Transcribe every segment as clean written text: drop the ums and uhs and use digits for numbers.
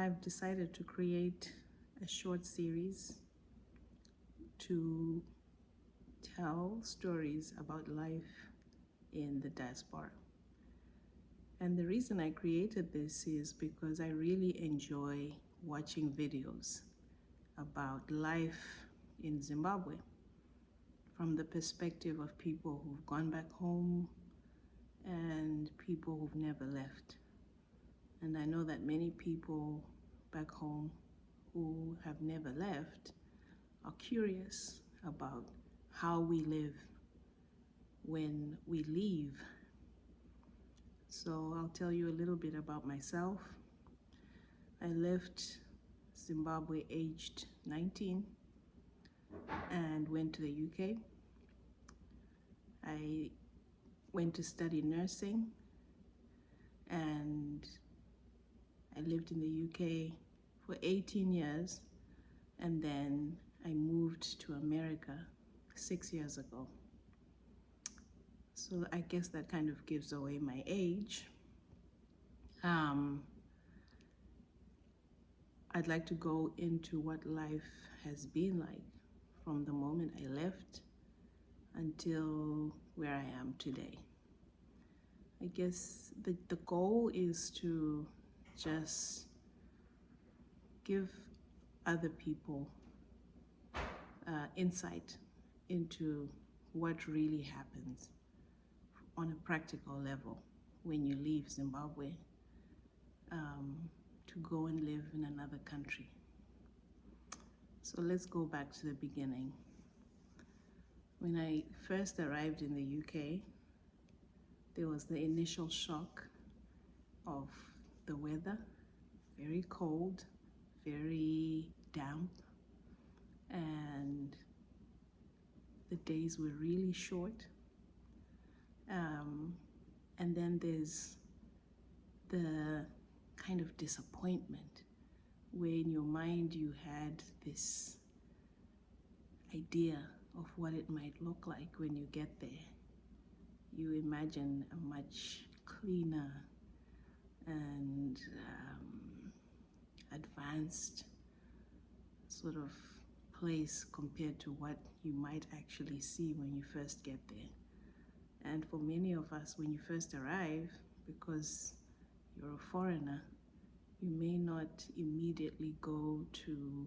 I've decided to create a short series to tell stories about life in the diaspora. And the reason I created this is because I really enjoy watching videos about life in Zimbabwe from the perspective of people who've gone back home and people who've never left. And I know that many people back home who have never left are curious about how we live when we leave. So I'll tell you a little bit about myself. I left Zimbabwe aged 19 and went to the UK. I went to study nursing and I lived in the UK for 18 years, and then I moved to America 6 years ago. So I guess that kind of gives away my age. I'd like to go into what life has been like from the moment I left until where I am today. I guess the goal is to just give other people insight into what really happens on a practical level when you leave Zimbabwe to go and live in another country. So let's go back to the beginning. When I first arrived in the UK, there was the initial shock of the weather, very cold, very damp, and the days were really short. And then there's the kind of disappointment where in your mind you had this idea of what it might look like when you get there. You imagine a much cleaner and advanced sort of place compared to what you might actually see when you first get there. And for many of us, when you first arrive, because you're a foreigner, you may not immediately go to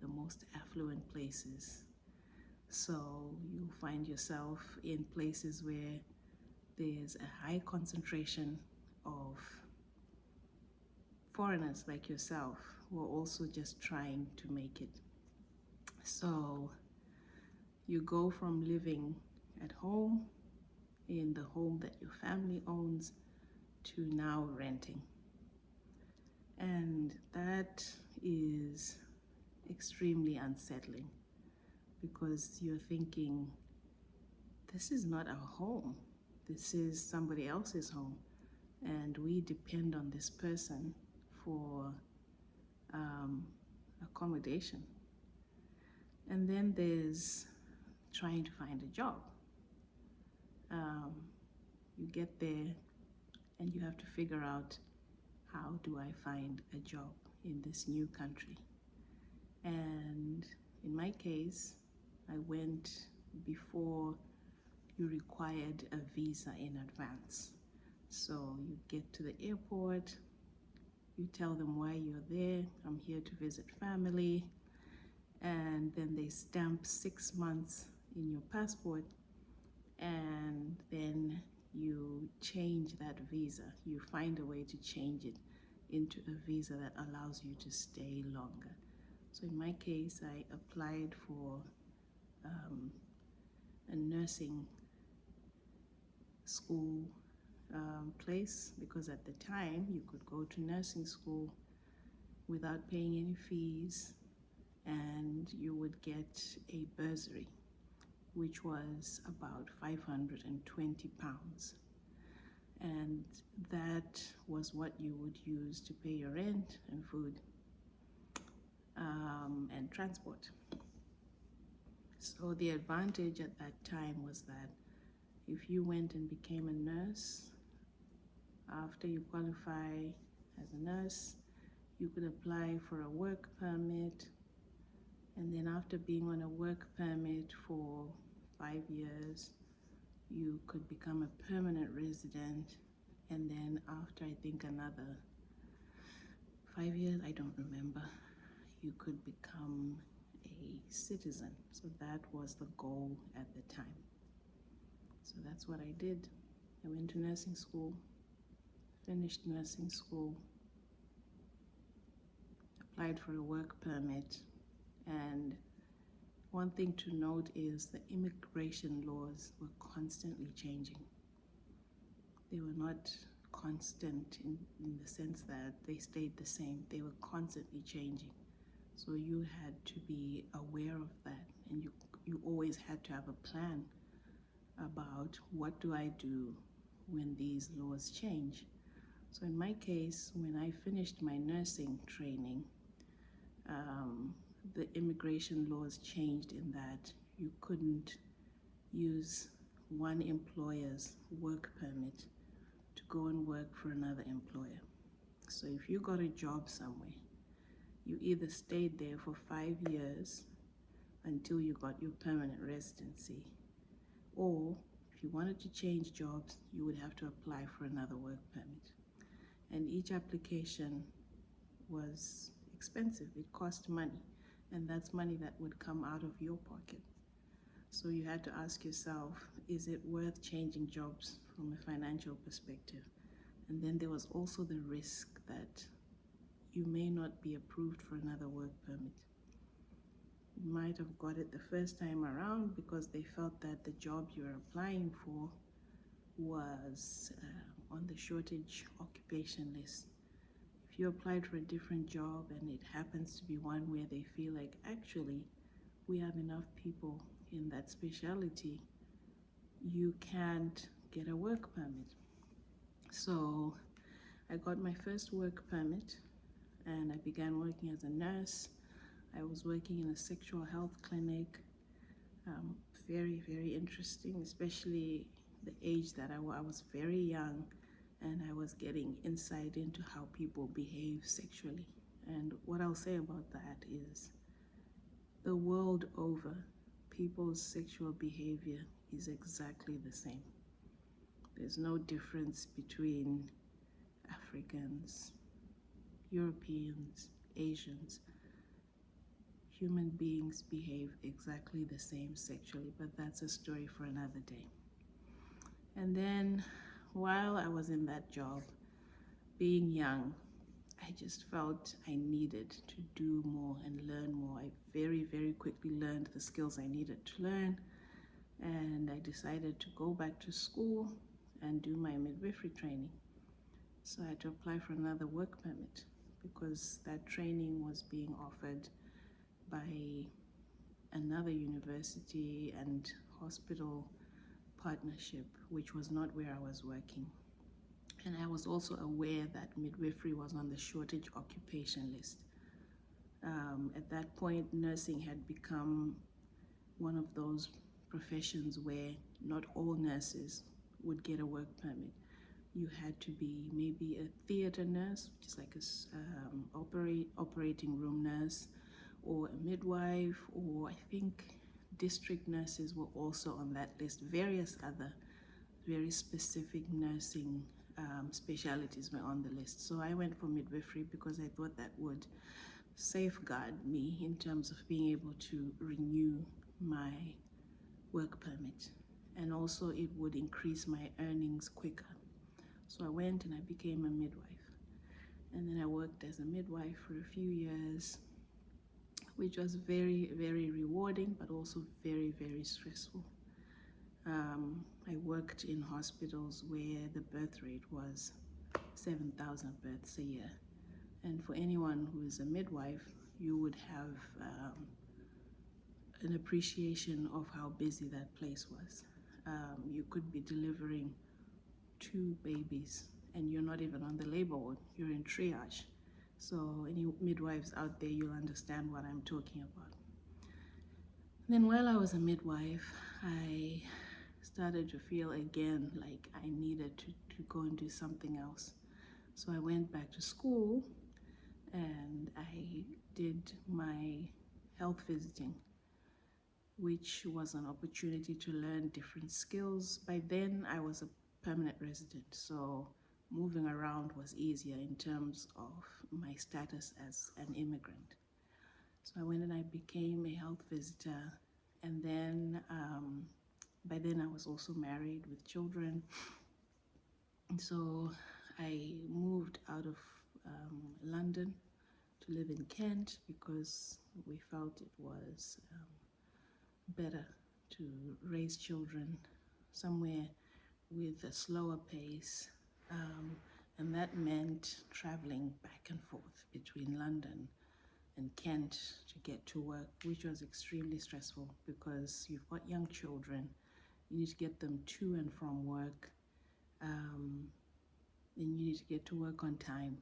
the most affluent places. So you'll find yourself in places where there's a high concentration of foreigners like yourself who are also just trying to make it. So you go from living at home, in the home that your family owns, to now renting. And that is extremely unsettling because you're thinking, this is not our home. This is somebody else's home. And we depend on this person for accommodation. And then there's trying to find a job. You get there and you have to figure out, how do I find a job in this new country? And in my case, I went before you required a visa in advance. So you get to the airport, you tell them why you're there. I'm here to visit family. And then they stamp 6 months in your passport, and then you change that visa. You find a way to change it into a visa that allows you to stay longer. So in my case, I applied for a nursing school place, because at the time you could go to nursing school without paying any fees, and you would get a bursary, which was about £520. And that was what you would use to pay your rent and food and transport. So the advantage at that time was that if you went and became a nurse, after you qualify as a nurse, you could apply for a work permit, and then after being on a work permit for 5 years, you could become a permanent resident, and then after I think another 5 years, I don't remember, you could become a citizen. So that was the goal at the time. So that's what I did. I went to nursing school, finished nursing school, applied for a work permit, and one thing to note is the immigration laws were constantly changing. They were not constant in the sense that they stayed the same. They were constantly changing. So you had to be aware of that, and you always had to have a plan about what do I do when these laws change. So in my case, when I finished my nursing training, the immigration laws changed in that you couldn't use one employer's work permit to go and work for another employer. So if you got a job somewhere, you either stayed there for 5 years until you got your permanent residency, or if you wanted to change jobs, you would have to apply for another work permit. And each application was expensive. It cost money, and that's money that would come out of your pocket. So you had to ask yourself, is it worth changing jobs from a financial perspective? And then there was also the risk that you may not be approved for another work permit. You might have got it the first time around because they felt that the job you were applying for was on the shortage occupation list. If you applied for a different job and it happens to be one where they feel like, actually, we have enough people in that specialty, you can't get a work permit. So I got my first work permit and I began working as a nurse. I was working in a sexual health clinic. Very, very interesting, especially the age that I was very young, and I was getting insight into how people behave sexually. And what I'll say about that is, the world over, people's sexual behavior is exactly the same. There's no difference between Africans, Europeans, Asians. Human beings behave exactly the same sexually, but that's a story for another day. And then while I was in that job, being young, I just felt I needed to do more and learn more. I very, very quickly learned the skills I needed to learn, and I decided to go back to school and do my midwifery training. So I had to apply for another work permit because that training was being offered by another university and hospital partnership, which was not where I was working. And I was also aware that midwifery was on the shortage occupation list. At that point, nursing had become one of those professions where not all nurses would get a work permit. You had to be maybe a theater nurse, which is like a operating room nurse, or a midwife, or I think district nurses were also on that list. Various other very specific nursing specialities were on the list. So I went for midwifery because I thought that would safeguard me in terms of being able to renew my work permit, and also it would increase my earnings quicker. So I went and I became a midwife, and then I worked as a midwife for a few years, which was very, very rewarding, but also very, very stressful. I worked in hospitals where the birth rate was 7,000 births a year. And for anyone who is a midwife, you would have an appreciation of how busy that place was. You could be delivering 2 babies and you're not even on the labor ward, you're in triage. So any midwives out there, you'll understand what I'm talking about. Then while I was a midwife, I started to feel again like I needed to go and do something else. So I went back to school and I did my health visiting, which was an opportunity to learn different skills. By then, I was a permanent resident, so moving around was easier in terms of my status as an immigrant. So I went and I became a health visitor, and then by then I was also married with children. And so I moved out of London to live in Kent because we felt it was better to raise children somewhere with a slower pace. And that meant traveling back and forth between London and Kent to get to work, which was extremely stressful because you've got young children, you need to get them to and from work, and you need to get to work on time.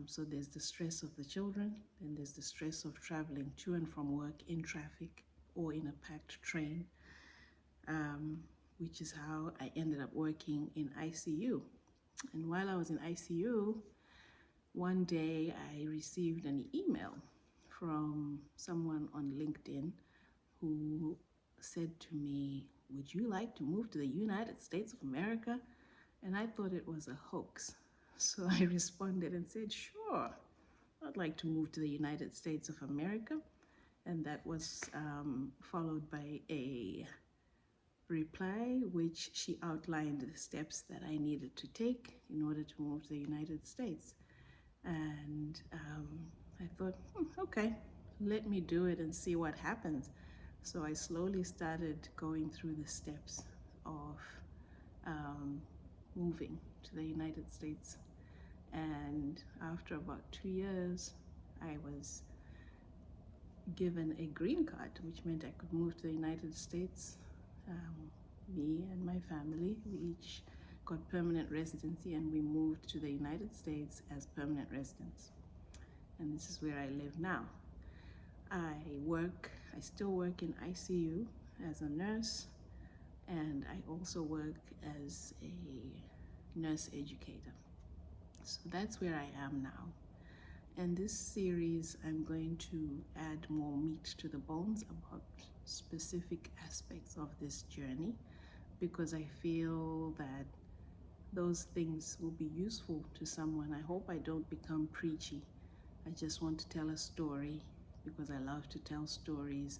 So there's the stress of the children, then there's the stress of traveling to and from work in traffic or in a packed train, which is how I ended up working in ICU. And while I was in ICU, one day I received an email from someone on LinkedIn who said to me, "Would you like to move to the United States of America?" And I thought it was a hoax. So I responded and said, "Sure, I'd like to move to the United States of America." And that was followed by a reply, which she outlined the steps that I needed to take in order to move to the United States. And I thought, okay, let me do it and see what happens. So I slowly started going through the steps of moving to the United States. And after about 2 years, I was given a green card, which meant I could move to the United States. Me and my family, we each got permanent residency, and we moved to the United States as permanent residents. And this is where I live now. I still work in ICU as a nurse, and I also work as a nurse educator. So that's where I am now. And this series, I'm going to add more meat to the bones about specific aspects of this journey, because I feel that those things will be useful to someone. I hope I don't become preachy. I just want to tell a story because I love to tell stories,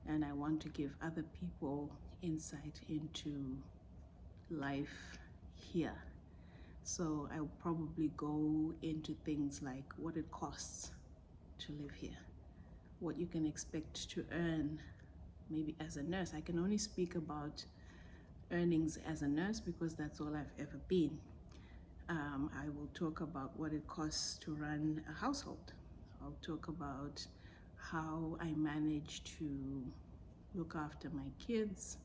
and I want to give other people insight into life here. So I'll probably go into things like what it costs to live here, what you can expect to earn maybe as a nurse. I can only speak about earnings as a nurse because that's all I've ever been. I will talk about what it costs to run a household. I'll talk about how I manage to look after my kids,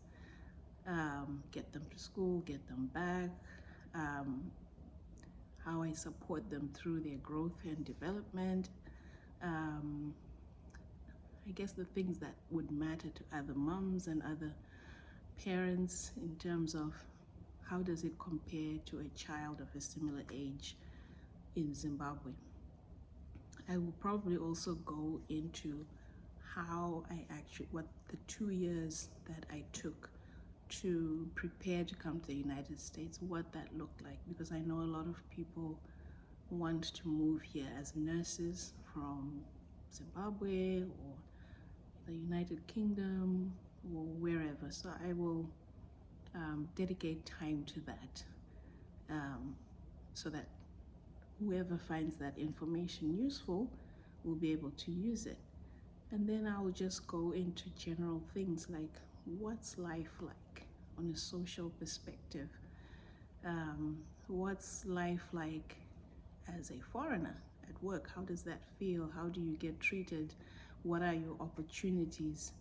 get them to school, get them back, how I support them through their growth and development. I guess the things that would matter to other moms and other parents in terms of how does it compare to a child of a similar age in Zimbabwe. I will probably also go into what the 2 years that I took to prepare to come to the United States, what that looked like, because I know a lot of people want to move here as nurses from Zimbabwe or the United Kingdom or wherever. So I will dedicate time to that, so that whoever finds that information useful will be able to use it. And then I'll just go into general things like what's life like on a social perspective? What's life like as a foreigner at work? How does that feel? How do you get treated? What are your opportunities?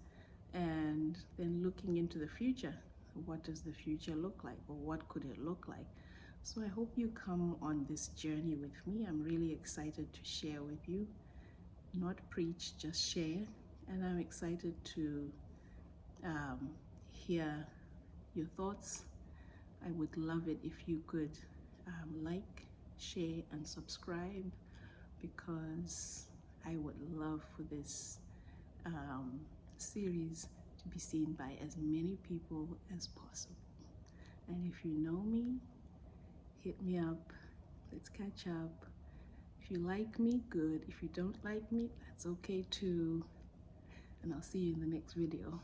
And then looking into the future, what does the future look like, or what could it look like? So I hope you come on this journey with me. I'm really excited to share with you. Not preach, just share. And I'm excited to hear your thoughts. I would love it if you could like, share, and subscribe, because I would love for this series to be seen by as many people as possible. And if you know me, hit me up, let's catch up. If you like me, good. If you don't like me, that's okay too. And I'll see you in the next video.